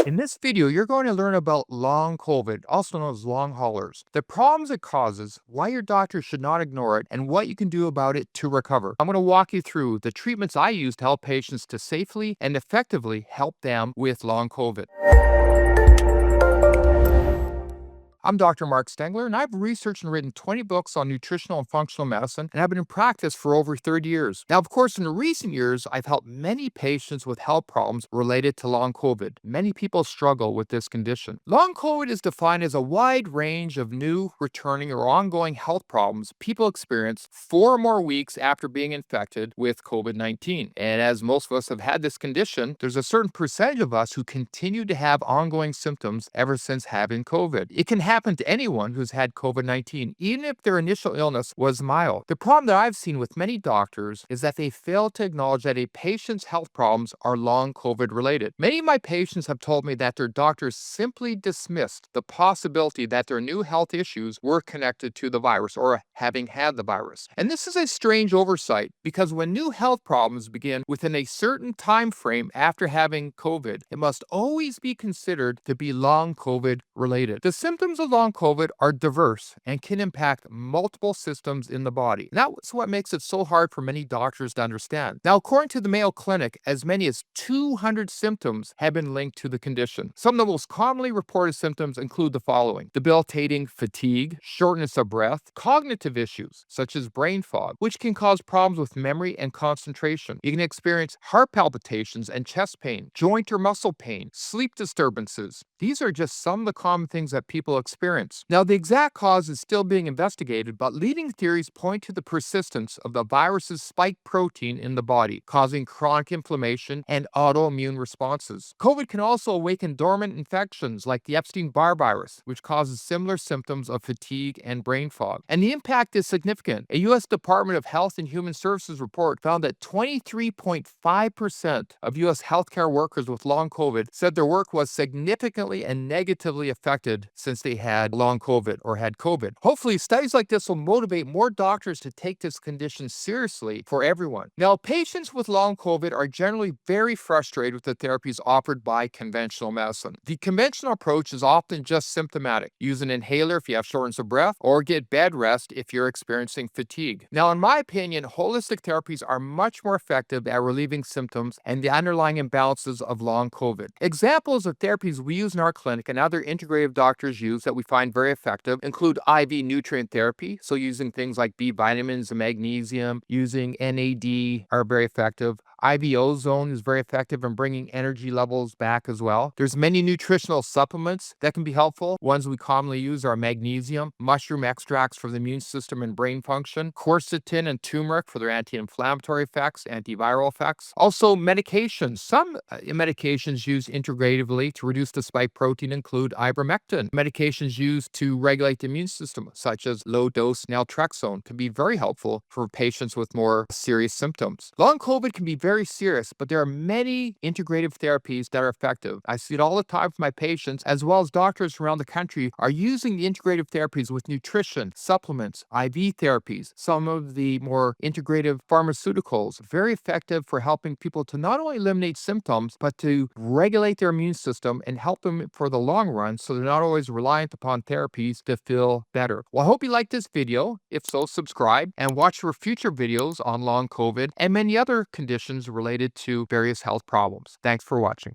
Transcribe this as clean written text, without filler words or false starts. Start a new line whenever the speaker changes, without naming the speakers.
In this video, you're going to learn about long COVID, also known as long haulers, the problems it causes, why your doctor should not ignore it, and what you can do about it to recover. I'm going to walk you through the treatments I use to help patients to safely and effectively help them with long COVID. I'm Dr. Mark Stengler, and I've researched and written 20 books on nutritional and functional medicine, and I've been in practice for over 30 years. Now, of course, in recent years, I've helped many patients with health problems related to long COVID. Many people struggle with this condition. Long COVID is defined as a wide range of new, returning, or ongoing health problems people experience 4 or more weeks after being infected with COVID-19. And as most of us have had this condition, there's a certain percentage of us who continue to have ongoing symptoms ever since having COVID. It can happen to anyone who's had COVID-19, even if their initial illness was mild. The problem that I've seen with many doctors is that they fail to acknowledge that a patient's health problems are long COVID related. Many of my patients have told me that their doctors simply dismissed the possibility that their new health issues were connected to the virus or having had the virus. And this is a strange oversight because when new health problems begin within a certain time frame after having COVID, it must always be considered to be long COVID related. The symptoms of long COVID are diverse and can impact multiple systems in the body. And that's what makes it so hard for many doctors to understand. Now, according to the Mayo Clinic, as many as 200 symptoms have been linked to the condition. Some of the most commonly reported symptoms include the following: debilitating fatigue, shortness of breath, cognitive issues such as brain fog, which can cause problems with memory and concentration. You can experience heart palpitations and chest pain, joint or muscle pain, sleep disturbances. These are just some of the common things that people experience. Now, the exact cause is still being investigated, but leading theories point to the persistence of the virus's spike protein in the body, causing chronic inflammation and autoimmune responses. COVID can also awaken dormant infections like the Epstein-Barr virus, which causes similar symptoms of fatigue and brain fog. And the impact is significant. A U.S. Department of Health and Human Services report found that 23.5% of U.S. healthcare workers with long COVID said their work was significantly and negatively affected since they had long COVID or had COVID. Hopefully, studies like this will motivate more doctors to take this condition seriously for everyone. Now, patients with long COVID are generally very frustrated with the therapies offered by conventional medicine. The conventional approach is often just symptomatic. Use an inhaler if you have shortness of breath, or get bed rest if you're experiencing fatigue. Now, in my opinion, holistic therapies are much more effective at relieving symptoms and the underlying imbalances of long COVID. Examples of therapies we use in our clinic and other integrative doctors use that we find very effective include IV nutrient therapy, so using things like B vitamins and magnesium, using NAD are very effective. IV ozone is very effective in bringing energy levels back as well. There's many nutritional supplements that can be helpful. Ones we commonly use are magnesium, mushroom extracts for the immune system and brain function, quercetin and turmeric for their anti-inflammatory effects, antiviral effects. Also, medications. Some medications used integratively to reduce the spike protein include ivermectin. Medications used to regulate the immune system, such as low-dose naltrexone, can be very helpful for patients with more serious symptoms. Long COVID can be very serious, but there are many integrative therapies that are effective. I see it all the time for my patients, as well as doctors around the country are using the integrative therapies with nutrition, supplements, IV therapies, some of the more integrative pharmaceuticals, very effective for helping people to not only eliminate symptoms, but to regulate their immune system and help them for the long run so they're not always reliant upon therapies to feel better. Well, I hope you liked this video. If so, subscribe and watch for future videos on long COVID and many other conditions related to various health problems. Thanks for watching.